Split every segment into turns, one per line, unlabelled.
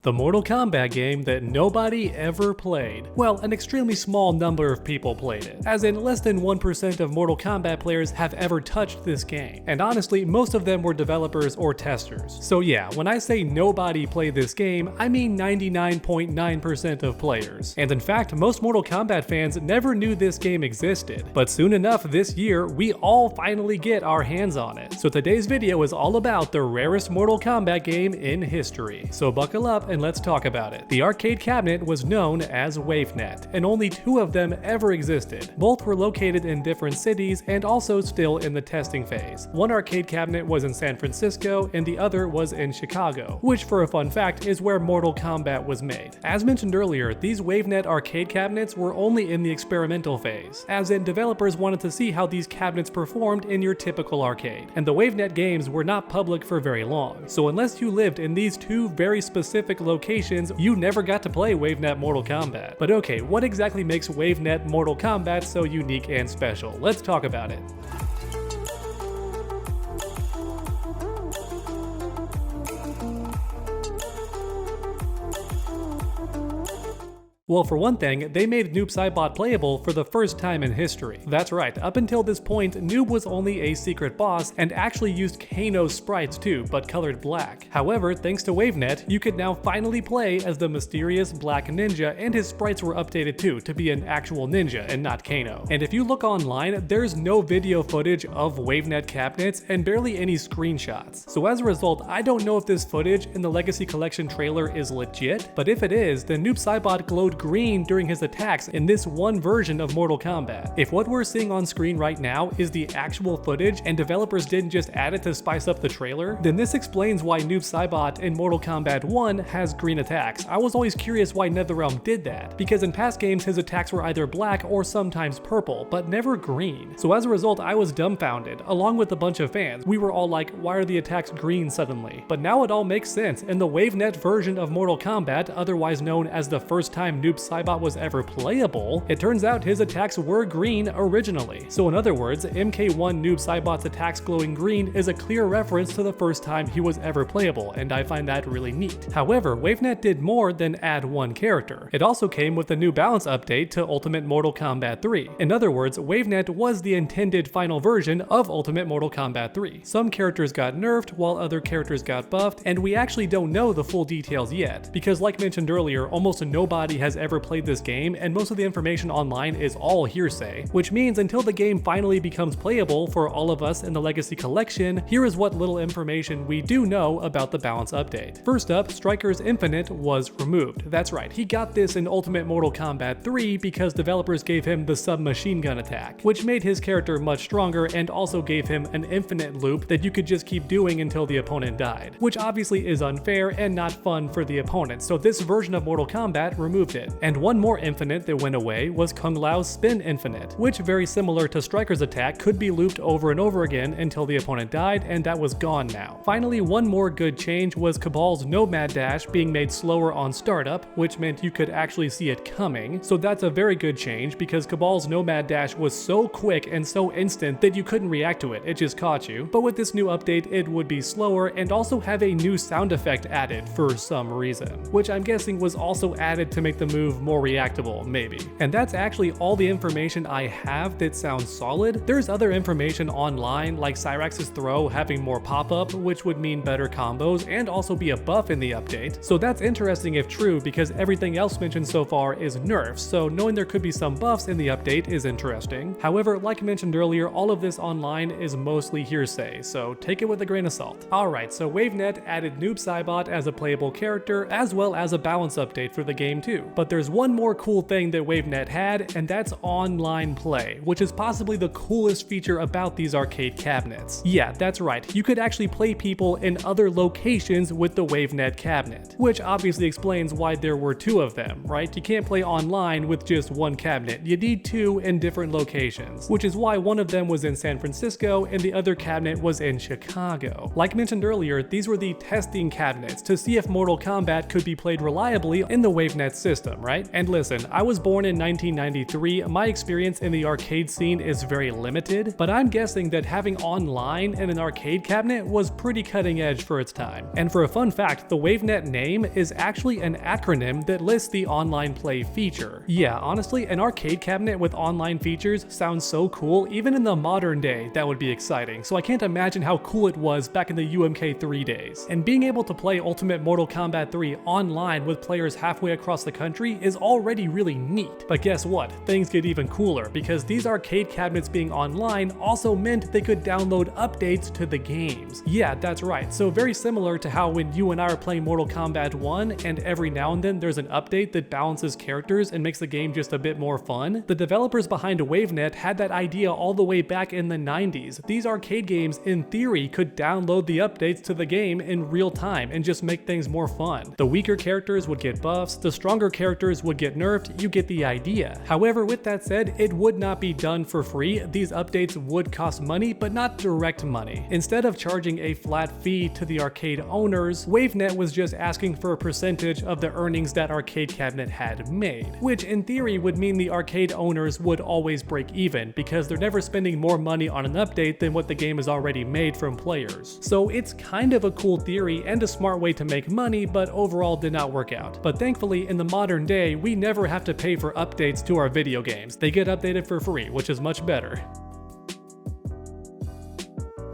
The Mortal Kombat game that nobody ever played. Well, an extremely small number of people played it, as in less than 1% of Mortal Kombat players have ever touched this game. And honestly, most of them were developers or testers. So yeah, when I say nobody played this game, I mean 99.9% of players. And in fact, most Mortal Kombat fans never knew this game existed. But soon enough this year, we all finally get our hands on it. So today's video is all about the rarest Mortal Kombat game in history. So buckle up and let's talk about it. The arcade cabinet was known as Wavenet, and only two of them ever existed. Both were located in different cities and also still in the testing phase. One arcade cabinet was in San Francisco and the other was in Chicago, which for a fun fact is where Mortal Kombat was made. As mentioned earlier, these Wavenet arcade cabinets were only in the experimental phase, as in developers wanted to see how these cabinets performed in your typical arcade, and the Wavenet games were not public for very long. So unless you lived in these two very specific locations, you never got to play Wavenet Mortal Kombat. But okay, what exactly makes Wavenet Mortal Kombat so unique and special? Let's talk about it. Well, for one thing, they made Noob Saibot playable for the first time in history. That's right, up until this point, Noob was only a secret boss and actually used Kano's sprites too, but colored black. However, thanks to Wavenet, you could now finally play as the mysterious black ninja, and his sprites were updated too to be an actual ninja and not Kano. And if you look online, there's no video footage of Wavenet cabinets and barely any screenshots. So as a result, I don't know if this footage in the Legacy Collection trailer is legit, but if it is, then Noob Saibot glowed green during his attacks in this one version of Mortal Kombat. If what we're seeing on screen right now is the actual footage and developers didn't just add it to spice up the trailer, then this explains why Noob Saibot in Mortal Kombat 1 has green attacks. I was always curious why NetherRealm did that, because in past games his attacks were either black or sometimes purple, but never green. So as a result, I was dumbfounded, along with a bunch of fans. We were all like, why are the attacks green suddenly? But now it all makes sense. In the Wavenet version of Mortal Kombat, otherwise known as the first time Noob Saibot was ever playable, it turns out his attacks were green originally. So in other words, MK1 Noob Saibot's attacks glowing green is a clear reference to the first time he was ever playable, and I find that really neat. However, Wavenet did more than add one character. It also came with a new balance update to Ultimate Mortal Kombat 3. In other words, Wavenet was the intended final version of Ultimate Mortal Kombat 3. Some characters got nerfed while other characters got buffed, and we actually don't know the full details yet, because like mentioned earlier, almost nobody has ever played this game, and most of the information online is all hearsay, which means until the game finally becomes playable for all of us in the Legacy Collection, here is what little information we do know about the balance update. First up, Striker's Infinite was removed. That's right, he got this in Ultimate Mortal Kombat 3 because developers gave him the submachine gun attack, which made his character much stronger and also gave him an infinite loop that you could just keep doing until the opponent died, which obviously is unfair and not fun for the opponent, so this version of Mortal Kombat removed it. And one more infinite that went away was Kung Lao's Spin Infinite, which, very similar to Striker's attack, could be looped over and over again until the opponent died, and that was gone now. Finally, one more good change was Cabal's Nomad Dash being made slower on startup, which meant you could actually see it coming, so that's a very good change because Cabal's Nomad Dash was so quick and so instant that you couldn't react to it, it just caught you. But with this new update, it would be slower and also have a new sound effect added for some reason, which I'm guessing was also added to make the move more reactable, maybe. And that's actually all the information I have that sounds solid. There's other information online, like Cyrax's throw having more pop-up, which would mean better combos and also be a buff in the update. So that's interesting if true, because everything else mentioned so far is nerfs, so knowing there could be some buffs in the update is interesting. However, like mentioned earlier, all of this online is mostly hearsay, so take it with a grain of salt. Alright, so Wavenet added Noob Saibot as a playable character, as well as a balance update for the game too. But there's one more cool thing that Wavenet had, and that's online play, which is possibly the coolest feature about these arcade cabinets. Yeah, that's right, you could actually play people in other locations with the Wavenet cabinet, which obviously explains why there were two of them, right? You can't play online with just one cabinet, you need two in different locations, which is why one of them was in San Francisco and the other cabinet was in Chicago. Like mentioned earlier, these were the testing cabinets to see if Mortal Kombat could be played reliably in the Wavenet system. system, right? And listen, I was born in 1993, my experience in the arcade scene is very limited, but I'm guessing that having online in an arcade cabinet was pretty cutting edge for its time. And for a fun fact, the Wavenet name is actually an acronym that lists the online play feature. Yeah, honestly, an arcade cabinet with online features sounds so cool. Even in the modern day, that would be exciting, so I can't imagine how cool it was back in the UMK3 days. And being able to play Ultimate Mortal Kombat 3 online with players halfway across the country is already really neat. But guess what? Things get even cooler, because these arcade cabinets being online also meant they could download updates to the games. Yeah, that's right. So very similar to how when you and I are playing Mortal Kombat 1 and every now and then there's an update that balances characters and makes the game just a bit more fun, the developers behind Wavenet had that idea all the way back in the 90s. These arcade games, in theory, could download the updates to the game in real time and just make things more fun. The weaker characters would get buffs, the stronger characters would get nerfed, you get the idea. However, with that said, it would not be done for free. These updates would cost money, but not direct money. Instead of charging a flat fee to the arcade owners, Wavenet was just asking for a percentage of the earnings that arcade cabinet had made, which in theory would mean the arcade owners would always break even, because they're never spending more money on an update than what the game has already made from players. So it's kind of a cool theory and a smart way to make money, but overall did not work out. But thankfully, in the modern day, we never have to pay for updates to our video games. They get updated for free, which is much better.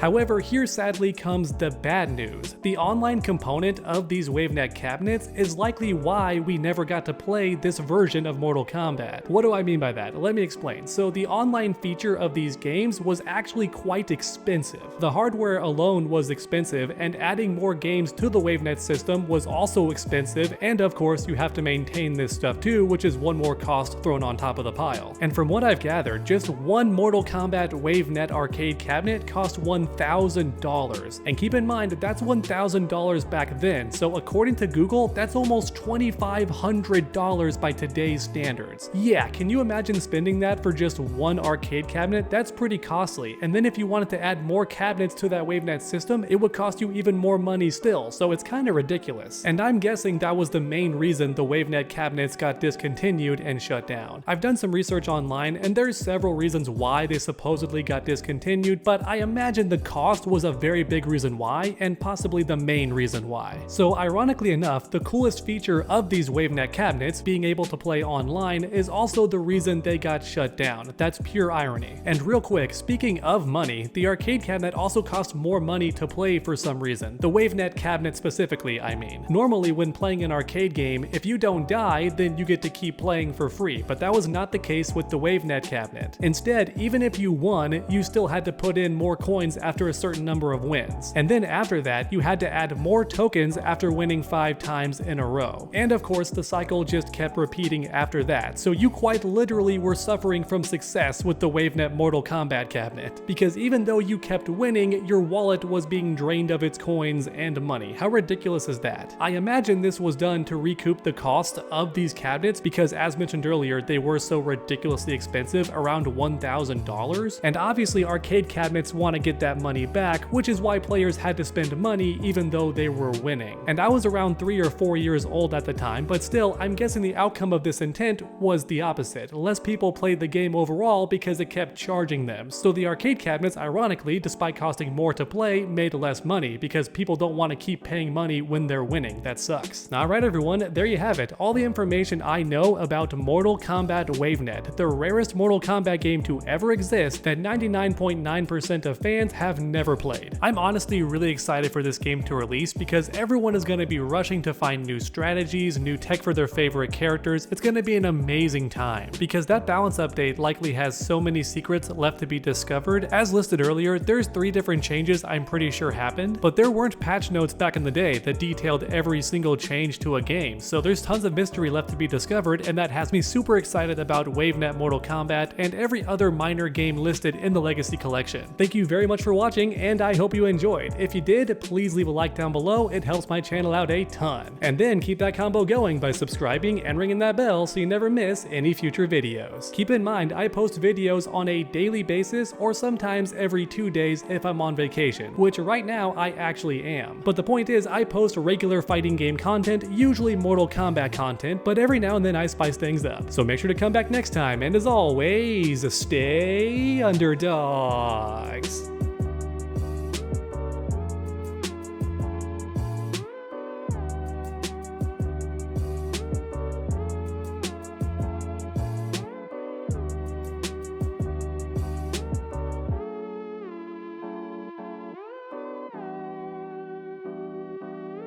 However, here sadly comes the bad news. The online component of these Wavenet cabinets is likely why we never got to play this version of Mortal Kombat. What do I mean by that? Let me explain. So the online feature of these games was actually quite expensive. The hardware alone was expensive, and adding more games to the Wavenet system was also expensive, and of course you have to maintain this stuff too, which is one more cost thrown on top of the pile. And from what I've gathered, just one Mortal Kombat Wavenet arcade cabinet cost $1,000. And keep in mind that that's $1,000 back then, so according to Google, that's almost $2,500 by today's standards. Yeah, can you imagine spending that for just one arcade cabinet? That's pretty costly. And then if you wanted to add more cabinets to that Wavenet system, it would cost you even more money still, so it's kind of ridiculous. And I'm guessing that was the main reason the Wavenet cabinets got discontinued and shut down. I've done some research online, and there's several reasons why they supposedly got discontinued, but I imagine the cost was a very big reason why, and possibly the main reason why. So ironically enough, the coolest feature of these Wavenet cabinets, being able to play online, is also the reason they got shut down. That's pure irony. And real quick, speaking of money, the arcade cabinet also costs more money to play for some reason. The Wavenet cabinet specifically, I mean. Normally when playing an arcade game, if you don't die, then you get to keep playing for free, but that was not the case with the Wavenet cabinet. Instead, even if you won, you still had to put in more coins after a certain number of wins. And then after that, you had to add more tokens after winning 5 times in a row. And of course, the cycle just kept repeating after that, so you quite literally were suffering from success with the Wavenet Mortal Kombat cabinet. Because even though you kept winning, your wallet was being drained of its coins and money. How ridiculous is that? I imagine this was done to recoup the cost of these cabinets, because as mentioned earlier, they were so ridiculously expensive, around $1,000. And obviously arcade cabinets want to get that money back, which is why players had to spend money even though they were winning. And I was around 3 or 4 years old at the time, but still, I'm guessing the outcome of this intent was the opposite. Less people played the game overall because it kept charging them. So the arcade cabinets, ironically, despite costing more to play, made less money because people don't want to keep paying money when they're winning. That sucks. Alright everyone, there you have it. All the information I know about Mortal Kombat Wavenet, the rarest Mortal Kombat game to ever exist that 99.9% of fans have never played. I'm honestly really excited for this game to release because everyone is going to be rushing to find new strategies, new tech for their favorite characters. It's going to be an amazing time because that balance update likely has so many secrets left to be discovered. As listed earlier, there's 3 different changes I'm pretty sure happened, but there weren't patch notes back in the day that detailed every single change to a game, so there's tons of mystery left to be discovered, and that has me super excited about Wavenet Mortal Kombat and every other minor game listed in the Legacy Collection. Thank you very much for for watching, and I hope you enjoyed. If you did, please leave a like down below, it helps my channel out a ton. And then keep that combo going by subscribing and ringing that bell so you never miss any future videos. Keep in mind, I post videos on a daily basis or sometimes every 2 days if I'm on vacation, which right now I actually am. But the point is, I post regular fighting game content, usually Mortal Kombat content, but every now and then I spice things up. So make sure to come back next time, and as always, stay underdogs.